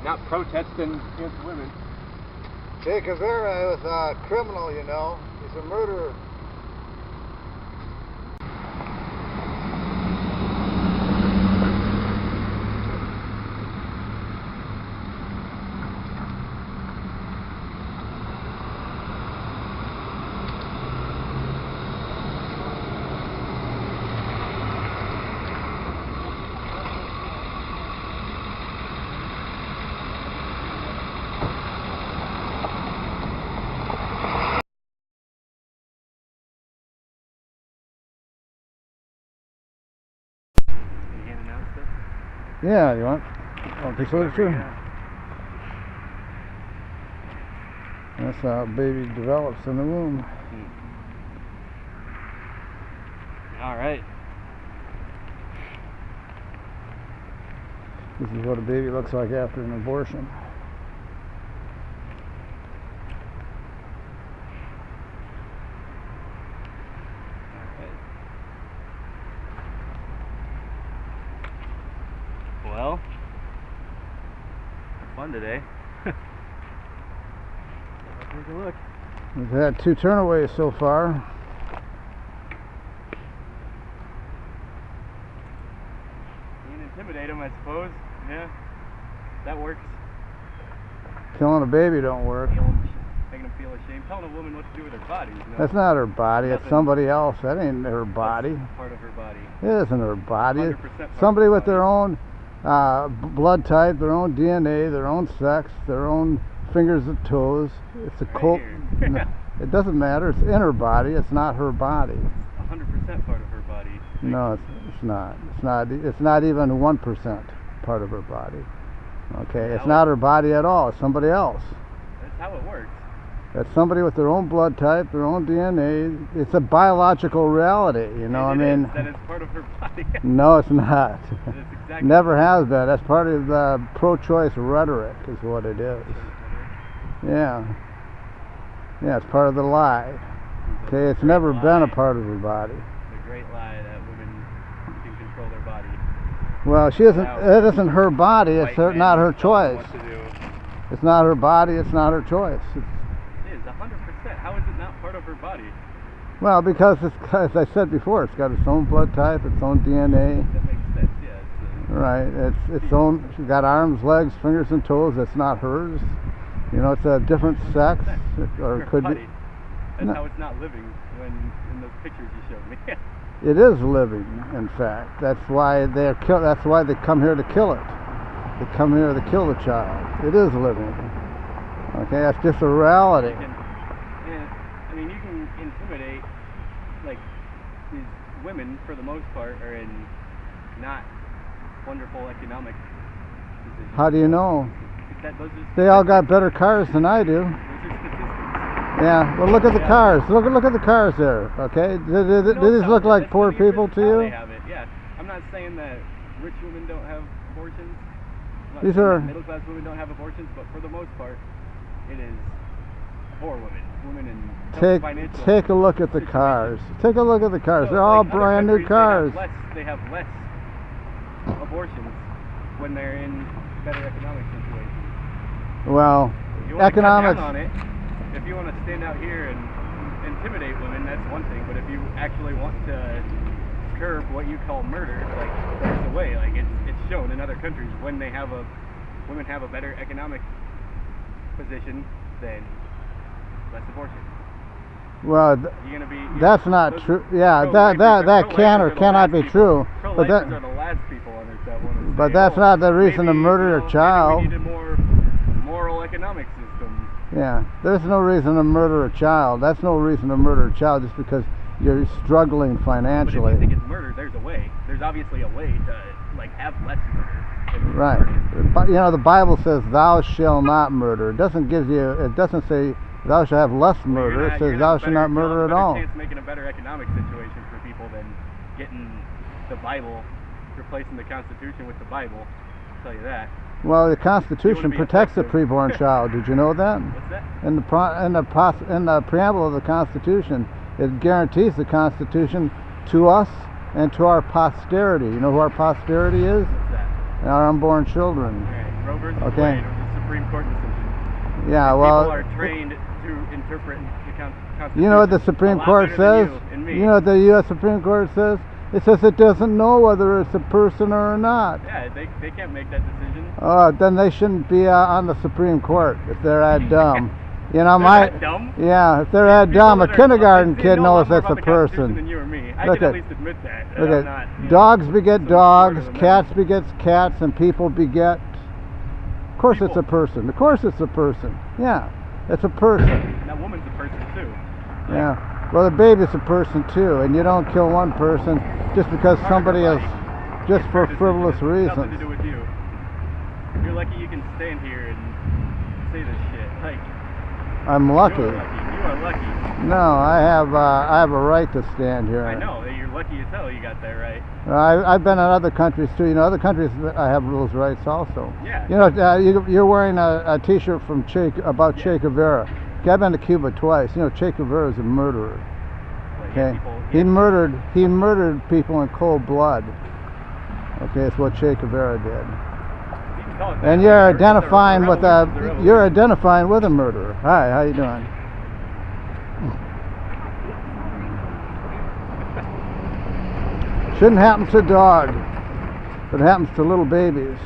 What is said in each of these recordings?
not protesting against women. Che Guevara was a criminal, you know. He's a murderer. Yeah, you want? I don't think so, it's true. That's how a baby develops in the womb. Alright. This is what a baby looks like after an abortion. Well, fun today. Take a look. We've had 2 turnaways so far. You can intimidate them, I suppose. Yeah, that works. Killing a baby don't work. Making them feel ashamed. Telling a woman what to do with her body. No. That's not her body. It's somebody else. That ain't her body. That's part of her body. It isn't her body. 100% Somebody with their own blood type, their own DNA, their own sex, their own fingers and toes. It's a cult. No, it doesn't matter. It's in her body. It's not her body. It's 100% part of her body. No, it's not. It's not even 1% part of her body. Okay, it's not her body at all. It's somebody else. That's how it works. That's somebody with their own blood type, their own DNA. It's a biological reality, you know. I mean, that is part of her body. No, it's not. It's exactly Never has been. That's part of the pro-choice rhetoric, is what it is. Yeah. Yeah, it's part of the lie. Okay, it's never been a part of her body. The great lie that women can control their body. Well, she isn't. It isn't her body. It's not her choice. It's not her body. It's not her choice. It is 100%. How is it not part of her body? Well, because it's, as I said before, it's got its own blood type, its own DNA. That makes sense. Yeah. Right. It's its own. She's got arms, legs, fingers, and toes. That's not hers. You know, it's a different sex, or it could be. That's how it's not living. When in those pictures you showed me. It is living, in fact. That's why they're That's why they come here to kill it. They come here to kill the child. It is living. Okay, that's just a reality. I mean, you can intimidate, like, these women, for the most part, are in not wonderful economic positions. How do you know? They all got better cars than I do. Those are statistics. Yeah, well, look at the cars. Look at the cars there. Okay, do these look like poor people to you? They have it. Yeah, I'm not saying that rich women don't have abortions. These are middle-class women don't have abortions, but for the most part, it is poor women. Women in financial. Take a look at the cars. Take a look at the cars. So, they're all like brand new cars. They have less abortions when they're in better economic situations. Well, economics. On it, if you want to stand out here and intimidate women, that's one thing. But if you actually want to curb what you call murder, like, there's a way. Like, it's shown in other countries when women have a better economic position, then less abortion. Well, that's not true. Yeah, that can or cannot be true. But are the last people on earth that want to. But that's not the reason to murder a child. We need a more moral economic system. Yeah, there's no reason to murder a child. That's no reason to murder a child just because you're struggling financially. But if you think it's murder, there's a way. There's obviously a way to, like, have less murder. Right. But, you know, the Bible says, "Thou shalt not murder." It doesn't say thou shalt have less murder. It says thou shalt not murder at all. Chance making a better economic situation for people than getting the Bible, replacing the Constitution with the Bible. I'll tell you that. Well, the Constitution protects the preborn child. Did you know that? What's that? In the preamble of the Constitution, it guarantees the Constitution to us and to our posterity. You know who our posterity is? What's that? Our unborn children. Right. Roe versus Okay. Wade. Supreme Court decision. Yeah, well, people are trained to interpret the Constitution. you know what the Supreme Court says? You know what the U.S. Supreme Court says? It says it doesn't know whether it's a person or not. Yeah, they can't make that decision. Then they shouldn't be on the Supreme Court if they're that dumb. You know, They're that dumb? Yeah, if they're that dumb, a kindergarten kid knows that's a person. Than you or me. I Look can at- at least admit that. Look I'm at not, dogs beget some dogs, smarter than cats them. begets cats, and people beget. Of course, it's a People. person. Of course, it's a person. Yeah, it's a person. That woman's a person too. Yeah. Well, the baby's a person too, and you don't kill one person just because Part of somebody her is body. just It's for her decision. frivolous It's nothing to reasons. do with you. You're lucky you can stand here and say this shit. Like, I'm lucky. you're lucky. You are lucky. No, I have a right to stand here. I know. You're lucky as hell you got that right. I've been in other countries too. You know, other countries I have those rights also. Yeah. You know, you're wearing a T-shirt from Che Guevara. Okay, I've been to Cuba twice. You know, Che Guevara is a murderer. Like, Okay, people, he murdered people in cold blood. Okay, that's what Che Guevara did. you can call it that. And you're It's a identifying with revolution. you're identifying with a murderer. Hi, how you doing? Shouldn't happen to a dog, but it happens to little babies.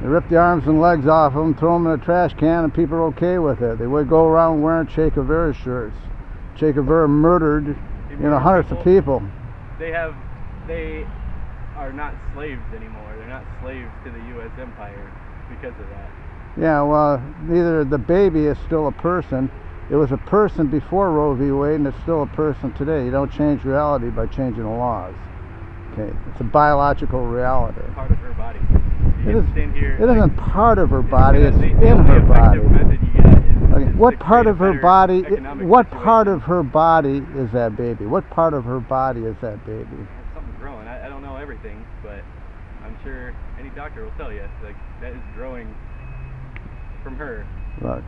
They rip the arms and legs off them, throw them in a trash can, and people are okay with it. They would go around wearing Che Guevara shirts. Che Guevara murdered, hundreds of people. They are not slaves anymore. They're not slaves to the U.S. empire because of that. Yeah, well, neither the baby is still a person. It was a person before Roe v. Wade, and it's still a person today. You don't change reality by changing the laws. Okay, it's a biological reality. Part of her body. It You is- can stand here. It like, isn't part of her body, it's the in only her body. effective method you get is Okay, to what part create of a her better body? economic What part situation. of her body is that baby? What part of her body is that baby? There's something growing. I don't know everything, but I'm sure any doctor will tell you like that is growing from her. Look,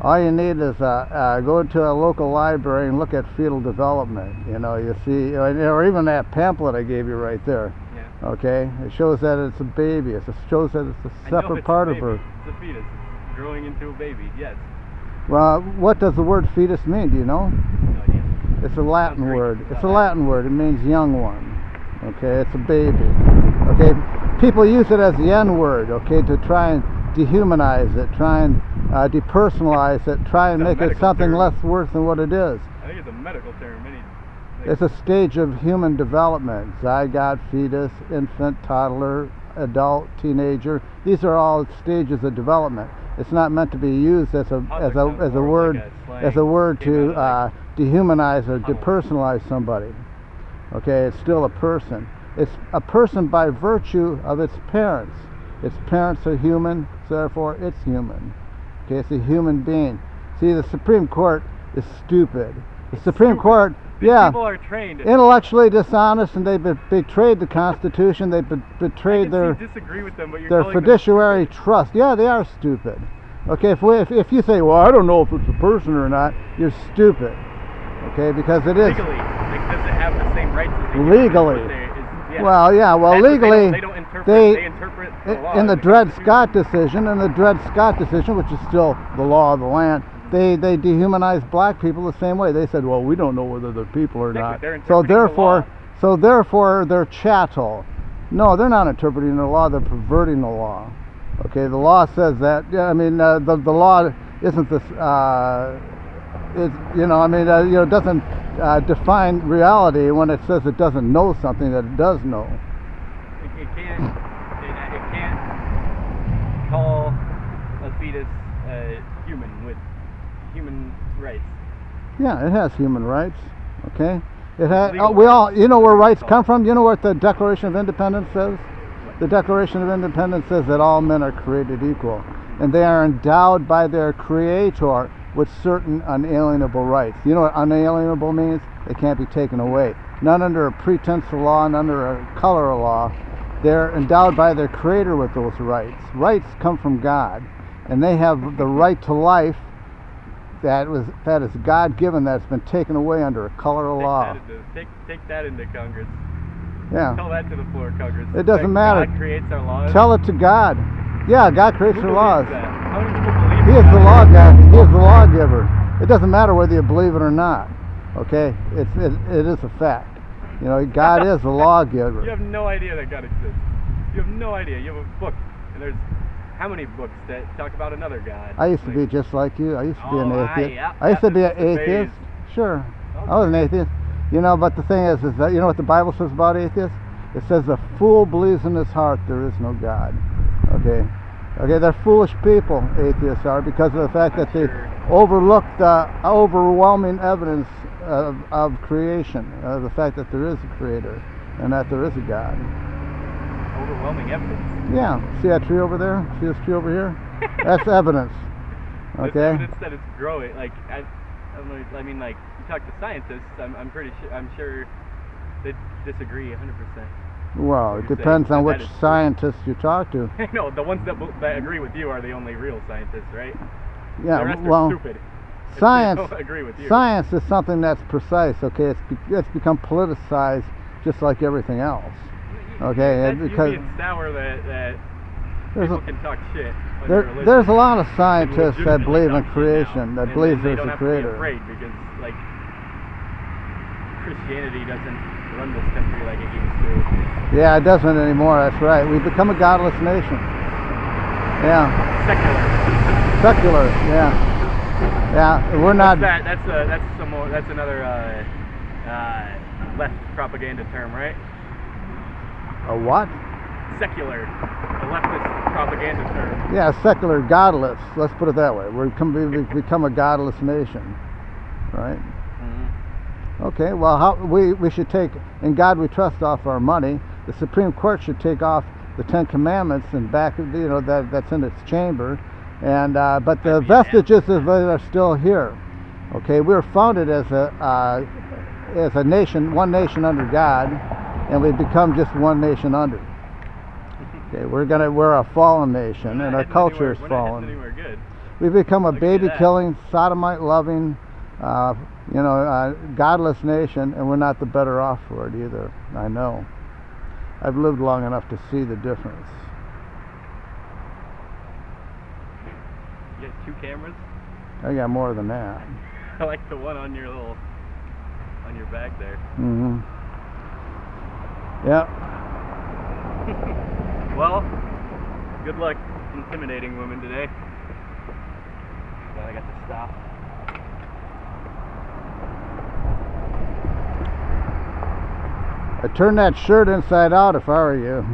all you need is go to a local library and look at fetal development. You know, you see, or even that pamphlet I gave you right there. Yeah. Okay, it shows that it's a baby. It shows that it's a I know separate it's part a of baby. her. It's a fetus. It's growing into a baby. Yes. Well, what does the word fetus mean? Do you know? No idea. It's a Latin Greek. word. It's a Latin word. It means young one. Okay, it's a baby. Okay, people use it as the N word. Okay, to try and dehumanize it, try and depersonalize it, try and It's a make it medical something term. less worse than what it is. I think it's a medical term. It's a stage of human development. Zygote, fetus, infant, toddler, adult, teenager. These are all stages of development. It's not meant to be used as a word to dehumanize or depersonalize somebody. Okay, it's still a person. It's a person by virtue of its parents. Its parents are human, so therefore it's human. Okay, it's a human being. See, the Supreme Court is stupid. The Supreme Court, These people are trained. intellectually dishonest, and they betrayed the Constitution. They betrayed I disagree with them, but you're their calling them fiduciary stupid. trust. Yeah, they are stupid. Okay, if you say, well, I don't know if it's a person or not, you're stupid. Okay, because it is. Legally, like, does it have the same rights as a human? Legally. Yeah. Well, yeah, well, That's what legally, they don't interpret. they- They interpret the law. in the as Dred Constitution. Scott decision, which is still the law of the land, they dehumanized black people the same way. They said, well, we don't know whether they're people or Exactly, not. they're So interpreting the law. therefore, they're chattel. No, they're not interpreting the law. They're perverting the law. Okay, the law says that. Yeah, I mean, the law isn't this. It doesn't define reality when it says it doesn't know something that it does know. It can't call a fetus human with human rights. Yeah, it has human rights. Okay, it has. Legal We all. rights. You know where rights come from. You know what the Declaration of Independence says. The Declaration of Independence says that all men are created equal, and they are endowed by their Creator with certain unalienable rights. You know what unalienable means? They can't be taken away. None under a pretense of law, none under a color of law. They're endowed by their Creator with those rights. Rights come from God, and they have the right to life that is God-given, that's been taken away under a color of law. Take that into Congress. Yeah. Tell that to the floor, Congress. It doesn't That matter. God creates our laws. Tell it to God. Yeah, God creates Who the believes laws. that? How many people believe He is that? the law God. He is the lawgiver. It doesn't matter whether you believe it or not. Okay, it is a fact. You know, God is the lawgiver. You have no idea that God exists. You have no idea. You have a book, and there's how many books that talk about another God? I used to be just like you. I used to be an atheist. Yeah, I used to be an that's the atheist. phase. Sure, I was an atheist. You know, but the thing is that you know what the Bible says about atheists? It says the fool believes in his heart there is no God. Okay, they're foolish people. Atheists are, because of the fact that they overlook the overwhelming evidence of creation, the fact that there is a creator and that there is a God. Overwhelming evidence. Yeah, see that tree over there? See this tree over here? That's evidence. That's Okay. evidence that it's growing. Like I don't know. I mean, like you talk to scientists. I'm pretty sure. I'm sure they disagree 100%. Well, it depends on which scientists you talk to. No, the ones that agree with you are the only real scientists, right? Yeah, the rest well, are stupid. science. They don't agree with you. Science is something that's precise. Okay, it's become politicized just like everything else. Okay, That's because you being sour that there's people can talk shit. there's a lot of scientists that believe in creation, that believe there's a creator. They don't have to be afraid because like Christianity doesn't run this country like it used to. Yeah, it doesn't anymore. That's right. We've become a godless nation. Yeah. Secular. Secular. Yeah. We're not. That's another left propaganda term, right? A what? Secular. A leftist propaganda term. Yeah, secular, godless. Let's put it that way. We've become a godless nation, right? Mm-hmm. Okay. Well, we should take "In God We Trust" off our money. The Supreme Court should take off the Ten Commandments and back, you know, that's in its chamber, and but the vestiges of it are still here. Okay, we were founded as a nation, one nation under God, and we've become just one nation under. Okay, we're a fallen nation, and our culture is fallen. We're not heading anywhere good. We've become a baby-killing, sodomite-loving, godless nation, and we're not the better off for it either. I know. I've lived long enough to see the difference. You got 2 cameras? I got more than that. I like the one on your bag there. Mm-hmm. Yep. Well, good luck intimidating women today. Glad I got to stop. I'd turn that shirt inside out if I were you.